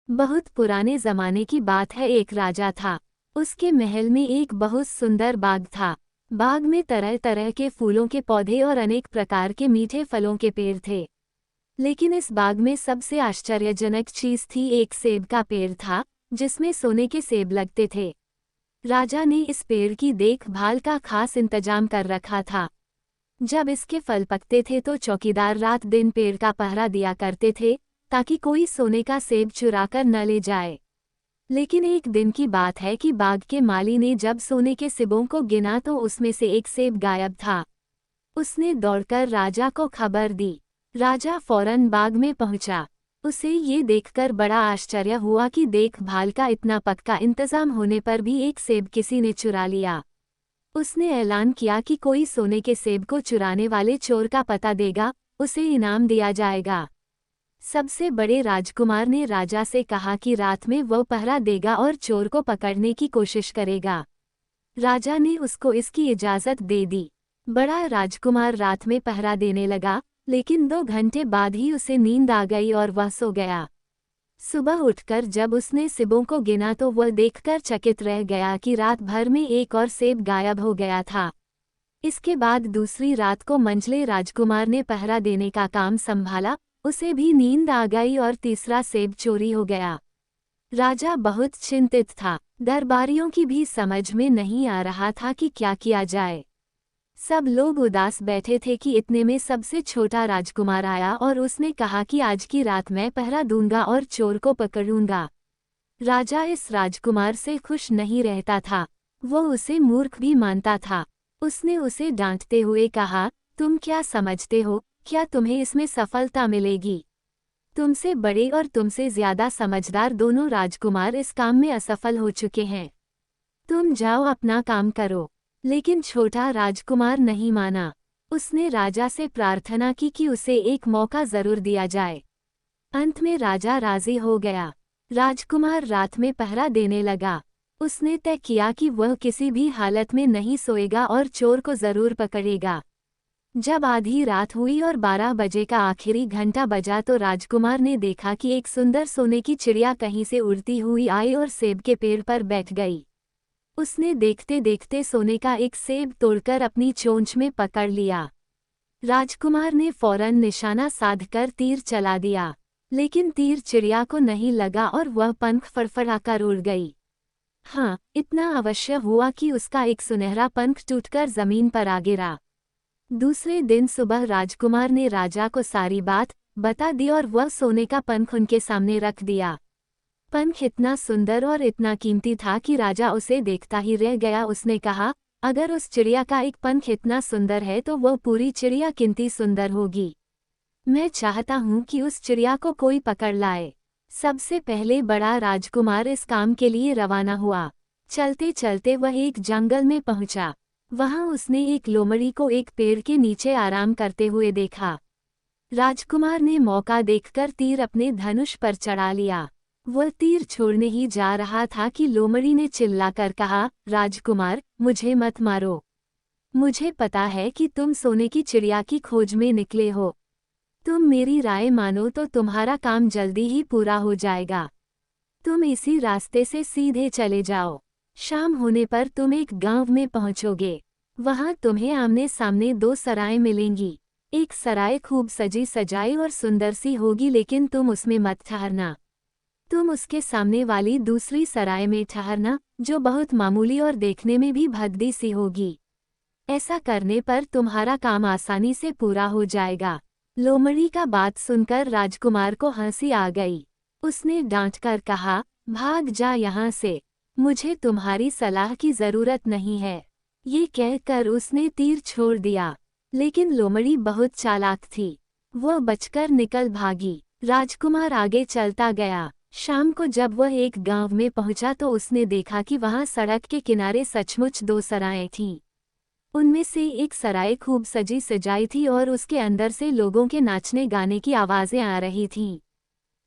बहुत पुराने जमाने की बात है। एक राजा था। उसके महल में एक बहुत सुंदर बाग था। बाग में तरह तरह के फूलों के पौधे और अनेक प्रकार के मीठे फलों के पेड़ थे। लेकिन इस बाग में सबसे आश्चर्यजनक चीज थी, एक सेब का पेड़ था जिसमें सोने के सेब लगते थे। राजा ने इस पेड़ की देखभाल का खास इंतजाम कर रखा था। जब इसके फल पकते थे तो चौकीदार रात दिन पेड़ का पहरा दिया करते थे ताकि कोई सोने का सेब चुराकर न ले जाए। लेकिन एक दिन की बात है कि बाग के माली ने जब सोने के सेबों को गिना तो उसमें से एक सेब गायब था। उसने दौड़कर राजा को खबर दी। राजा फौरन बाग में पहुंचा। उसे ये देखकर बड़ा आश्चर्य हुआ कि देखभाल का इतना पक्का इंतजाम होने पर भी एक सेब किसी ने चुरा लिया। उसने ऐलान किया कि कोई सोने के सेब को चुराने वाले चोर का पता देगा, उसे इनाम दिया जाएगा। सबसे बड़े राजकुमार ने राजा से कहा कि रात में वो पहरा देगा और चोर को पकड़ने की कोशिश करेगा। राजा ने उसको इसकी इजाजत दे दी। बड़ा राजकुमार रात में पहरा देने लगा, लेकिन 2 घंटे बाद ही उसे नींद आ गई और वह सो गया। सुबह उठकर जब उसने सेबों को गिना तो वह देखकर चकित रह गया कि रात भर में एक और सेब गायब हो गया था। इसके बाद दूसरी रात को मंझले राजकुमार ने पहरा देने का काम संभाला। उसे भी नींद आ गई और तीसरा सेब चोरी हो गया। राजा बहुत चिंतित था। दरबारियों की भी समझ में नहीं आ रहा था कि क्या किया जाए। सब लोग उदास बैठे थे कि इतने में सबसे छोटा राजकुमार आया और उसने कहा कि आज की रात मैं पहरा दूंगा और चोर को पकड़ूंगा। राजा इस राजकुमार से खुश नहीं रहता था। वो उसे मूर्ख भी मानता था। उसने उसे डांटते हुए कहा, तुम क्या समझते हो, क्या तुम्हें इसमें सफलता मिलेगी? तुमसे बड़े और तुमसे ज्यादा समझदार दोनों राजकुमार इस काम में असफल हो चुके हैं। तुम जाओ अपना काम करो। लेकिन छोटा राजकुमार नहीं माना। उसने राजा से प्रार्थना की कि उसे एक मौका जरूर दिया जाए। अंत में राजा राजी हो गया। राजकुमार रात में पहरा देने लगा। उसने तय किया कि वह किसी भी हालत में नहीं सोएगा और चोर को जरूर पकड़ेगा। जब आधी रात हुई और 12 बजे का आखिरी घंटा बजा तो राजकुमार ने देखा कि एक सुंदर सोने की चिड़िया कहीं से उड़ती हुई आई और सेब के पेड़ पर बैठ गई। उसने देखते देखते सोने का एक सेब तोड़कर अपनी चोंच में पकड़ लिया। राजकुमार ने फौरन निशाना साधकर तीर चला दिया, लेकिन तीर चिड़िया को नहीं लगा और वह पंख फड़फड़ाकर उड़ गई। हाँ, इतना अवश्य हुआ कि उसका एक सुनहरा पंख टूटकर जमीन पर आ गिरा। दूसरे दिन सुबह राजकुमार ने राजा को सारी बात बता दी और वह सोने का पंख उनके सामने रख दिया। पंख इतना सुंदर और इतना कीमती था कि राजा उसे देखता ही रह गया। उसने कहा, अगर उस चिड़िया का एक पंख इतना सुंदर है तो वह पूरी चिड़िया कितनी सुंदर होगी। मैं चाहता हूँ कि उस चिड़िया को कोई पकड़ लाए। सबसे पहले बड़ा राजकुमार इस काम के लिए रवाना हुआ। चलते चलते वह एक जंगल में पहुंचा। वहां उसने एक लोमड़ी को एक पेड़ के नीचे आराम करते हुए देखा। राजकुमार ने मौका देखकर तीर अपने धनुष पर चढ़ा लिया। वह तीर छोड़ने ही जा रहा था कि लोमड़ी ने चिल्लाकर कहा, राजकुमार, मुझे मत मारो। मुझे पता है कि तुम सोने की चिड़िया की खोज में निकले हो। तुम मेरी राय मानो तो तुम्हारा काम जल्दी ही पूरा हो जाएगा। तुम इसी रास्ते से सीधे चले जाओ। शाम होने पर तुम एक गांव में पहुंचोगे। वहां तुम्हें आमने सामने 2 सराय मिलेंगी। एक सराय खूब सजी सजाई और सुंदर सी होगी, लेकिन तुम उसमें मत ठहरना। तुम उसके सामने वाली दूसरी सराय में ठहरना, जो बहुत मामूली और देखने में भी भद्दी सी होगी। ऐसा करने पर तुम्हारा काम आसानी से पूरा हो जाएगा। लोमड़ी का बात सुनकर राजकुमार को हंसी आ गई। उसने डांटकर कहा, भाग जा यहाँ से। मुझे तुम्हारी सलाह की जरूरत नहीं है। ये कहकर उसने तीर छोड़ दिया। लेकिन लोमड़ी बहुत चालाक थी। वह बचकर निकल भागी। राजकुमार आगे चलता गया। शाम को जब वह एक गांव में पहुंचा तो उसने देखा कि वहां सड़क के किनारे सचमुच 2 सरायें थीं। उनमें से एक सराय खूब सजी सजाई थी और उसके अंदर से लोगों के नाचने गाने की आवाजें आ रही थीं।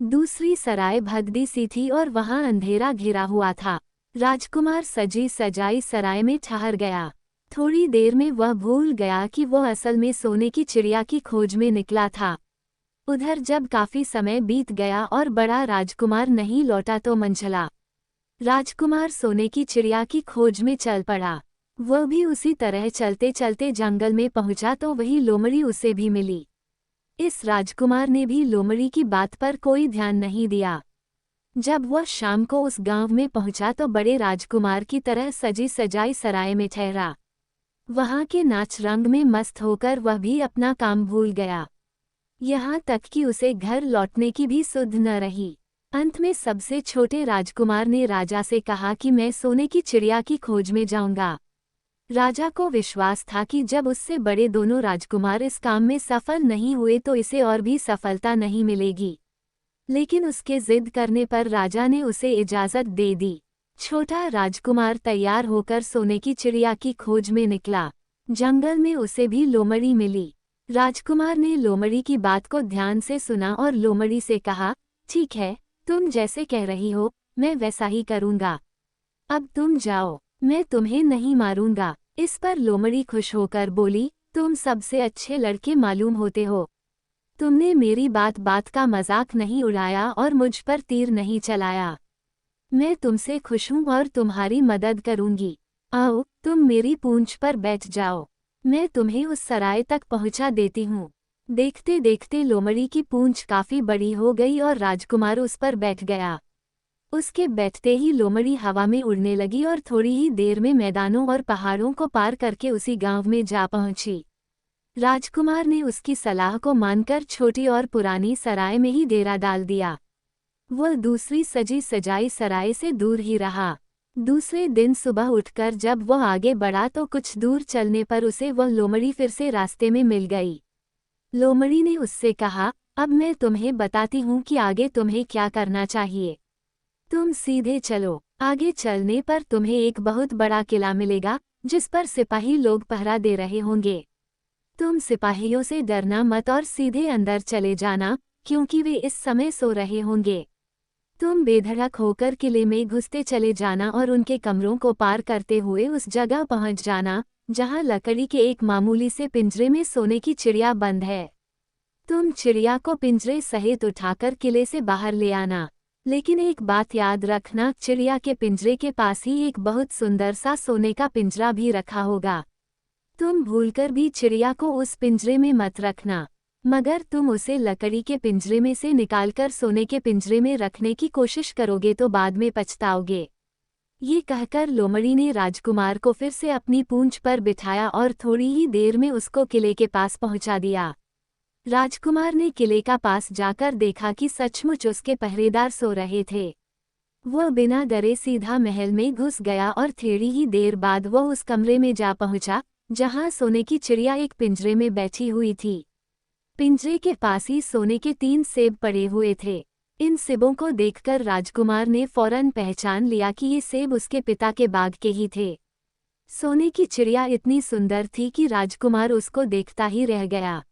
दूसरी सराय भगदी सी थी और वहां अंधेरा घिरा हुआ था। राजकुमार सजी सजाई सराय में ठहर गया। थोड़ी देर में वह भूल गया कि वह असल में सोने की चिड़िया की खोज में निकला था। उधर जब काफी समय बीत गया और बड़ा राजकुमार नहीं लौटा तो मंझला राजकुमार सोने की चिड़िया की खोज में चल पड़ा। वह भी उसी तरह चलते चलते जंगल में पहुंचा तो वही लोमड़ी उसे भी मिली। इस राजकुमार ने भी लोमड़ी की बात पर कोई ध्यान नहीं दिया। जब वह शाम को उस गांव में पहुंचा तो बड़े राजकुमार की तरह सजी सजाई सराय में ठहरा। वहां के नाच रंग में मस्त होकर वह भी अपना काम भूल गया। यहाँ तक कि उसे घर लौटने की भी सुध न रही। अंत में सबसे छोटे राजकुमार ने राजा से कहा कि मैं सोने की चिड़िया की खोज में जाऊंगा। राजा को विश्वास था कि जब उससे बड़े दोनों राजकुमार इस काम में सफल नहीं हुए तो इसे और भी सफलता नहीं मिलेगी। लेकिन उसके जिद करने पर राजा ने उसे इजाजत दे दी। छोटा राजकुमार तैयार होकर सोने की चिड़िया की खोज में निकला। जंगल में उसे भी लोमड़ी मिली। राजकुमार ने लोमड़ी की बात को ध्यान से सुना और लोमड़ी से कहा, ठीक है, तुम जैसे कह रही हो मैं वैसा ही करूंगा। अब तुम जाओ, मैं तुम्हें नहीं मारूंगा। इस पर लोमड़ी खुश होकर बोली, तुम सबसे अच्छे लड़के मालूम होते हो। तुमने मेरी बात बात का मजाक नहीं उड़ाया और मुझ पर तीर नहीं चलाया। मैं तुमसे खुश हूं और तुम्हारी मदद करूंगी। आओ, तुम मेरी पूंछ पर बैठ जाओ, मैं तुम्हें उस सराय तक पहुंचा देती हूँ। देखते देखते लोमड़ी की पूंछ काफी बड़ी हो गई और राजकुमार उस पर बैठ गया। उसके बैठते ही लोमड़ी हवा में उड़ने लगी और थोड़ी ही देर में मैदानों और पहाड़ों को पार करके उसी गांव में जा पहुंची। राजकुमार ने उसकी सलाह को मानकर छोटी और पुरानी सराय में ही डेरा डाल दिया। वह दूसरी सजी सजाई सराय से दूर ही रहा। दूसरे दिन सुबह उठकर जब वह आगे बढ़ा तो कुछ दूर चलने पर उसे वह लोमड़ी फिर से रास्ते में मिल गई। लोमड़ी ने उससे कहा, अब मैं तुम्हें बताती हूँ कि आगे तुम्हें क्या करना चाहिए। तुम सीधे चलो। आगे चलने पर तुम्हें एक बहुत बड़ा किला मिलेगा जिस पर सिपाही लोग पहरा दे रहे होंगे। तुम सिपाहियों से डरना मत और सीधे अंदर चले जाना, क्योंकि वे इस समय सो रहे होंगे। तुम बेधड़क होकर किले में घुसते चले जाना और उनके कमरों को पार करते हुए उस जगह पहुंच जाना जहां लकड़ी के एक मामूली से पिंजरे में सोने की चिड़िया बंद है। तुम चिड़िया को पिंजरे सहित उठाकर किले से बाहर ले आना। लेकिन एक बात याद रखना, चिड़िया के पिंजरे के पास ही एक बहुत सुंदर सा सोने का पिंजरा भी रखा होगा। तुम भूलकर भी चिड़िया को उस पिंजरे में मत रखना, मगर तुम उसे लकड़ी के पिंजरे में से निकालकर सोने के पिंजरे में रखने की कोशिश करोगे तो बाद में पछताओगे। ये कहकर लोमड़ी ने राजकुमार को फिर से अपनी पूंछ पर बिठाया और थोड़ी ही देर में उसको किले के पास पहुंचा दिया। राजकुमार ने किले का पास जाकर देखा कि सचमुच उसके पहरेदार सो रहे थे। वह बिना डरे सीधा महल में घुस गया और थोड़ी ही देर बाद वह उस कमरे में जा पहुंचा जहां सोने की चिड़िया एक पिंजरे में बैठी हुई थी। पिंजरे के पास ही सोने के 3 सेब पड़े हुए थे। इन सेबों को देखकर राजकुमार ने फौरन पहचान लिया कि ये सेब उसके पिता के बाग के ही थे। सोने की चिड़िया इतनी सुंदर थी कि राजकुमार उसको देखता ही रह गया।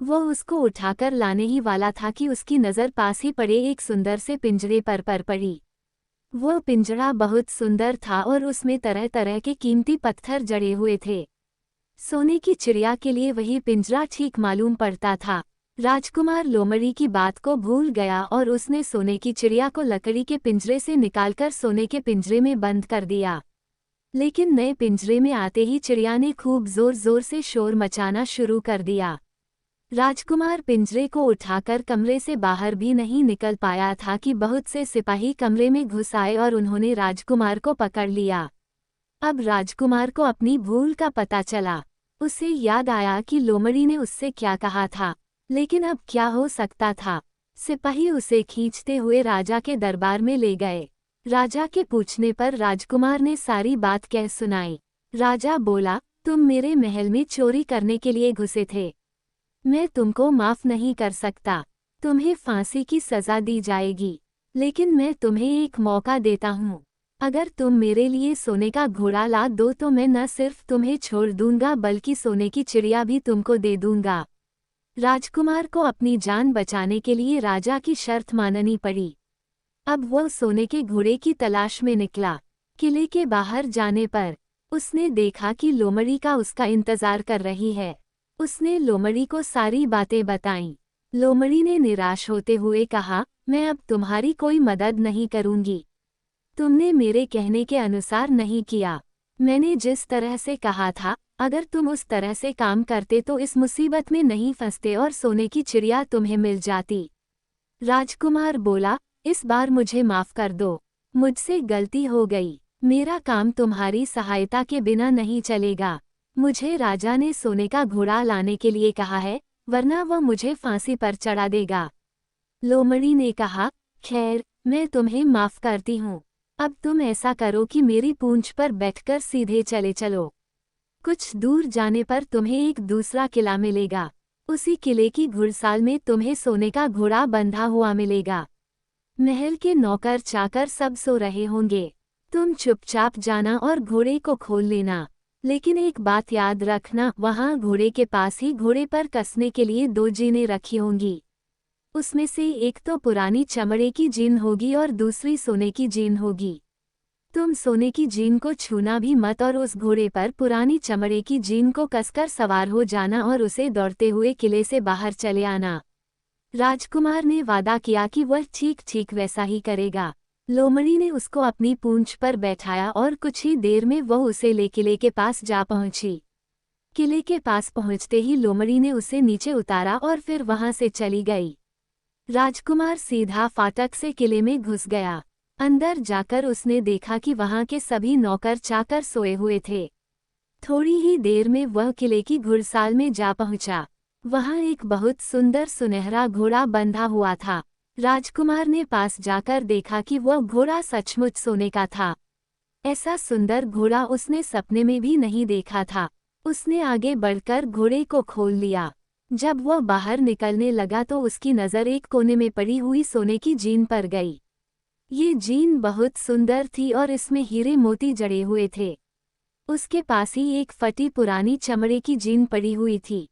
वह उसको उठाकर लाने ही वाला था कि उसकी नज़र पास ही पड़े एक सुंदर से पिंजरे पर पड़ी। वह पिंजरा बहुत सुंदर था और उसमें तरह तरह के कीमती पत्थर जड़े हुए थे। सोने की चिड़िया के लिए वही पिंजरा ठीक मालूम पड़ता था। राजकुमार लोमड़ी की बात को भूल गया और उसने सोने की चिड़िया को लकड़ी के पिंजरे से निकालकर सोने के पिंजरे में बंद कर दिया। लेकिन नए पिंजरे में आते ही चिड़िया ने खूब जोर जोर से शोर मचाना शुरू कर दिया। राजकुमार पिंजरे को उठाकर कमरे से बाहर भी नहीं निकल पाया था कि बहुत से सिपाही कमरे में घुस आए और उन्होंने राजकुमार को पकड़ लिया। अब राजकुमार को अपनी भूल का पता चला। उसे याद आया कि लोमड़ी ने उससे क्या कहा था, लेकिन अब क्या हो सकता था। सिपाही उसे खींचते हुए राजा के दरबार में ले गए। राजा के पूछने पर राजकुमार ने सारी बात कह सुनाई। राजा बोला, तुम मेरे महल में चोरी करने के लिए घुसे थे। मैं तुमको माफ नहीं कर सकता। तुम्हें फांसी की सजा दी जाएगी। लेकिन मैं तुम्हें एक मौका देता हूँ। अगर तुम मेरे लिए सोने का घोड़ा ला दो तो मैं न सिर्फ तुम्हें छोड़ दूंगा बल्कि सोने की चिड़िया भी तुमको दे दूंगा। राजकुमार को अपनी जान बचाने के लिए राजा की शर्त माननी पड़ी। अब वह सोने के घोड़े की तलाश में निकला। किले के बाहर जाने पर उसने देखा कि लोमड़ी का उसका इंतजार कर रही है। उसने लोमड़ी को सारी बातें बताईं। लोमड़ी ने निराश होते हुए कहा, मैं अब तुम्हारी कोई मदद नहीं करूंगी। तुमने मेरे कहने के अनुसार नहीं किया। मैंने जिस तरह से कहा था, अगर तुम उस तरह से काम करते तो इस मुसीबत में नहीं फंसते और सोने की चिड़िया तुम्हें मिल जाती। राजकुमार बोला, इस बार मुझे माफ कर दो। मुझसे गलती हो गई। मेरा काम तुम्हारी सहायता के बिना नहीं चलेगा। मुझे राजा ने सोने का घोड़ा लाने के लिए कहा है, वरना वह मुझे फांसी पर चढ़ा देगा। लोमड़ी ने कहा, खैर, मैं तुम्हें माफ करती हूँ। अब तुम ऐसा करो कि मेरी पूंछ पर बैठकर सीधे चले चलो। कुछ दूर जाने पर तुम्हें एक दूसरा किला मिलेगा। उसी किले की घुड़साल में तुम्हें सोने का घोड़ा बंधा हुआ मिलेगा। महल के नौकर चाकर सब सो रहे होंगे। तुम चुपचाप जाना और घोड़े को खोल लेना। लेकिन एक बात याद रखना, वहां घोड़े के पास ही घोड़े पर कसने के लिए 2 जीनें रखी होंगी। उसमें से एक तो पुरानी चमड़े की जीन होगी और दूसरी सोने की जीन होगी। तुम सोने की जीन को छूना भी मत और उस घोड़े पर पुरानी चमड़े की जीन को कसकर सवार हो जाना और उसे दौड़ते हुए किले से बाहर चले आना। राजकुमार ने वादा किया कि वह ठीक ठीक वैसा ही करेगा। लोमड़ी ने उसको अपनी पूंछ पर बैठाया और कुछ ही देर में वह उसे ले किले के पास जा पहुंची। किले के पास पहुंचते ही लोमड़ी ने उसे नीचे उतारा और फिर वहां से चली गई। राजकुमार सीधा फाटक से किले में घुस गया। अंदर जाकर उसने देखा कि वहां के सभी नौकर चाकर सोए हुए थे। थोड़ी ही देर में वह किले की घुड़साल में जा पहुंचा। वहां एक बहुत सुंदर सुनहरा घोड़ा बंधा हुआ था। राजकुमार ने पास जाकर देखा कि वह घोड़ा सचमुच सोने का था। ऐसा सुंदर घोड़ा उसने सपने में भी नहीं देखा था। उसने आगे बढ़कर घोड़े को खोल लिया। जब वह बाहर निकलने लगा तो उसकी नज़र एक कोने में पड़ी हुई सोने की जीन पर गई। ये जीन बहुत सुंदर थी और इसमें हीरे मोती जड़े हुए थे। उसके पास ही एक फटी पुरानी चमड़े की जीन पड़ी हुई थी।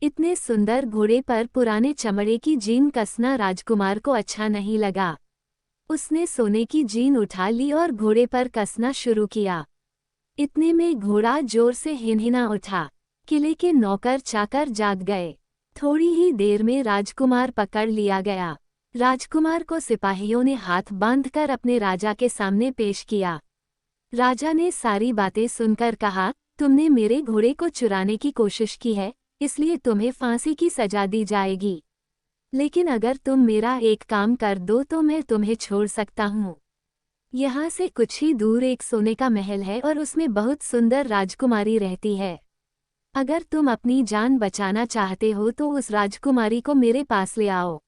इतने सुंदर घोड़े पर पुराने चमड़े की जीन कसना राजकुमार को अच्छा नहीं लगा। उसने सोने की जीन उठा ली और घोड़े पर कसना शुरू किया। इतने में घोड़ा जोर से हिनहिना उठा। किले के नौकर चाकर जाग गए। थोड़ी ही देर में राजकुमार पकड़ लिया गया। राजकुमार को सिपाहियों ने हाथ बांधकर अपने राजा के सामने पेश किया। राजा ने सारी बातें सुनकर कहा, तुमने मेरे घोड़े को चुराने की कोशिश की है, इसलिए तुम्हें फांसी की सजा दी जाएगी। लेकिन अगर तुम मेरा एक काम कर दो तो मैं तुम्हें छोड़ सकता हूँ। यहाँ से कुछ ही दूर एक सोने का महल है और उसमें बहुत सुंदर राजकुमारी रहती है। अगर तुम अपनी जान बचाना चाहते हो तो उस राजकुमारी को मेरे पास ले आओ।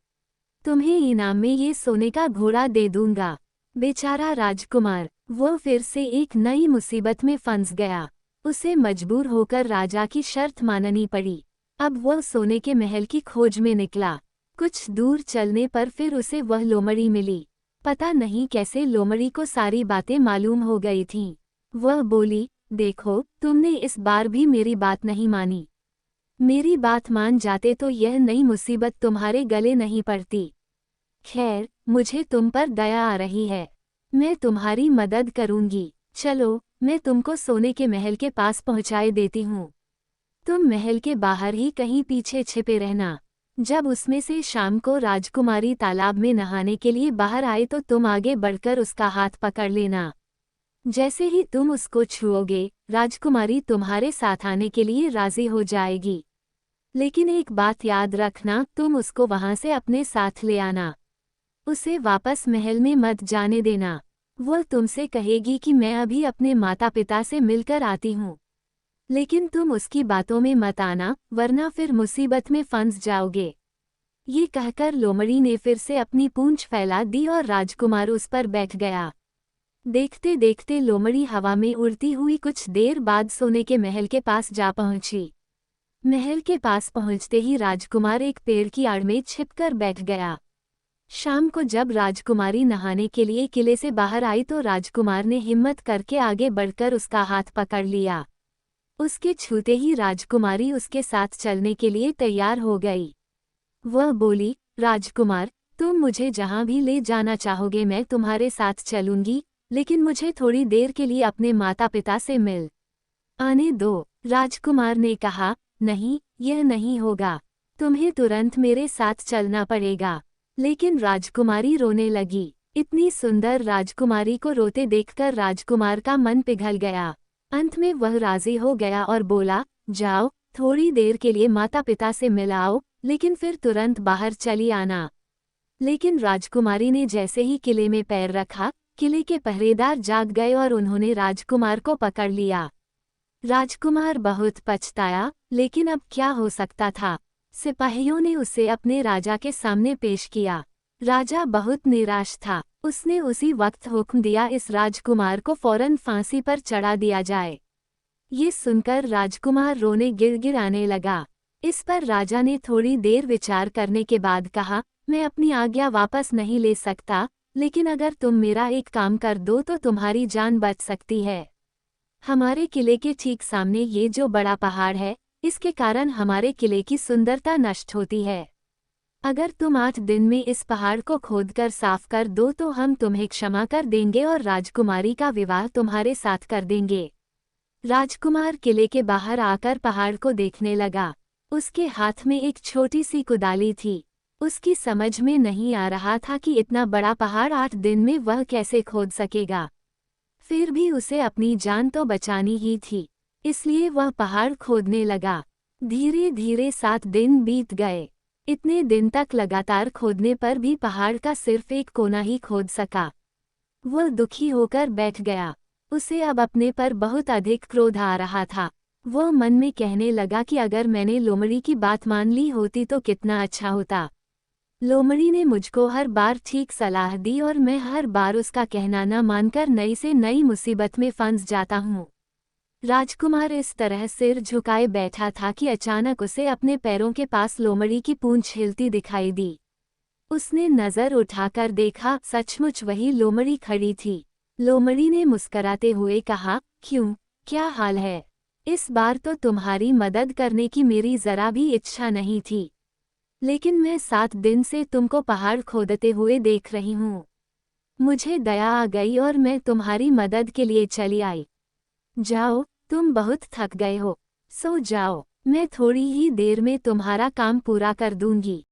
तुम्हें इनाम में ये सोने का घोड़ा दे दूंगा। बेचारा राजकुमार, वो फिर से एक नई मुसीबत में फंस गया। उसे मजबूर होकर राजा की शर्त माननी पड़ी। अब वह सोने के महल की खोज में निकला। कुछ दूर चलने पर फिर उसे वह लोमड़ी मिली। पता नहीं कैसे लोमड़ी को सारी बातें मालूम हो गई थीं। वह बोली, देखो, तुमने इस बार भी मेरी बात नहीं मानी। मेरी बात मान जाते तो यह नई मुसीबत तुम्हारे गले नहीं पड़ती। खैर, मुझे तुम पर दया आ रही है। मैं तुम्हारी मदद करूंगी। चलो, मैं तुमको सोने के महल के पास पहुंचाए देती हूँ। तुम महल के बाहर ही कहीं पीछे छिपे रहना। जब उसमें से शाम को राजकुमारी तालाब में नहाने के लिए बाहर आए तो तुम आगे बढ़कर उसका हाथ पकड़ लेना। जैसे ही तुम उसको छुओगे, राजकुमारी तुम्हारे साथ आने के लिए राजी हो जाएगी। लेकिन एक बात याद रखना, तुम उसको वहां से अपने साथ ले आना। उसे वापस महल में मत जाने देना। वह तुमसे कहेगी कि मैं अभी अपने माता पिता से मिलकर आती हूँ। लेकिन तुम उसकी बातों में मत आना, वरना फिर मुसीबत में फंस जाओगे। ये कहकर लोमड़ी ने फिर से अपनी पूंछ फैला दी और राजकुमार उस पर बैठ गया। देखते देखते लोमड़ी हवा में उड़ती हुई कुछ देर बाद सोने के महल के पास जा पहुंची। महल के पास पहुंचते ही राजकुमार एक पेड़ की आड़ में छिपकर बैठ गया। शाम को जब राजकुमारी नहाने के लिए किले से बाहर आई तो राजकुमार ने हिम्मत करके आगे बढ़कर उसका हाथ पकड़ लिया। उसके छूते ही राजकुमारी उसके साथ चलने के लिए तैयार हो गई। वह बोली, राजकुमार, तुम मुझे जहां भी ले जाना चाहोगे मैं तुम्हारे साथ चलूंगी, लेकिन मुझे थोड़ी देर के लिए अपने माता पिता से मिल आने दो। राजकुमार ने कहा, नहीं, यह नहीं होगा। तुम्हें तुरंत मेरे साथ चलना पड़ेगा। लेकिन राजकुमारी रोने लगी। इतनी सुंदर राजकुमारी को रोते देखकर राजकुमार का मन पिघल गया। अंत में वह राजी हो गया और बोला, जाओ, थोड़ी देर के लिए माता पिता से मिल आओ, लेकिन फिर तुरंत बाहर चली आना। लेकिन राजकुमारी ने जैसे ही किले में पैर रखा, किले के पहरेदार जाग गए और उन्होंने राजकुमार को पकड़ लिया। राजकुमार बहुत पछताया, लेकिन अब क्या हो सकता था। सिपाहियों ने उसे अपने राजा के सामने पेश किया। राजा बहुत निराश था। उसने उसी वक्त हुक्म दिया, इस राजकुमार को फौरन फांसी पर चढ़ा दिया जाए। ये सुनकर राजकुमार रोने गिड़गिड़ाने लगा। इस पर राजा ने थोड़ी देर विचार करने के बाद कहा, मैं अपनी आज्ञा वापस नहीं ले सकता, लेकिन अगर तुम मेरा एक काम कर दो तो तुम्हारी जान बच सकती है। हमारे किले के ठीक सामने ये जो बड़ा पहाड़ है, इसके कारण हमारे किले की सुंदरता नष्ट होती है। अगर तुम 8 दिन में इस पहाड़ को खोदकर साफ कर दो तो हम तुम्हें क्षमा कर देंगे और राजकुमारी का विवाह तुम्हारे साथ कर देंगे। राजकुमार किले के बाहर आकर पहाड़ को देखने लगा। उसके हाथ में एक छोटी सी कुदाली थी। उसकी समझ में नहीं आ रहा था कि इतना बड़ा पहाड़ 8 दिन में वह कैसे खोद सकेगा। फिर भी उसे अपनी जान तो बचानी ही थी, इसलिए वह पहाड़ खोदने लगा। धीरे धीरे 7 दिन बीत गए। इतने दिन तक लगातार खोदने पर भी पहाड़ का सिर्फ एक कोना ही खोद सका। वह दुखी होकर बैठ गया। उसे अब अपने पर बहुत अधिक क्रोध आ रहा था। वह मन में कहने लगा कि अगर मैंने लोमड़ी की बात मान ली होती तो कितना अच्छा होता। लोमड़ी ने मुझको हर बार ठीक सलाह दी और मैं हर बार उसका कहना न मानकर नई से नई मुसीबत में फंस जाता हूँ। राजकुमार इस तरह सिर झुकाए बैठा था कि अचानक उसे अपने पैरों के पास लोमड़ी की पूंछ हिलती दिखाई दी। उसने नजर उठाकर देखा, सचमुच वही लोमड़ी खड़ी थी। लोमड़ी ने मुस्कराते हुए कहा, क्यों, क्या हाल है? इस बार तो तुम्हारी मदद करने की मेरी जरा भी इच्छा नहीं थी, लेकिन मैं 7 दिन से तुमको पहाड़ खोदते हुए देख रही हूँ। मुझे दया आ गई और मैं तुम्हारी मदद के लिए चली आई। जाओ, तुम बहुत थक गए हो, सो जाओ, मैं थोड़ी ही देर में तुम्हारा काम पूरा कर दूंगी।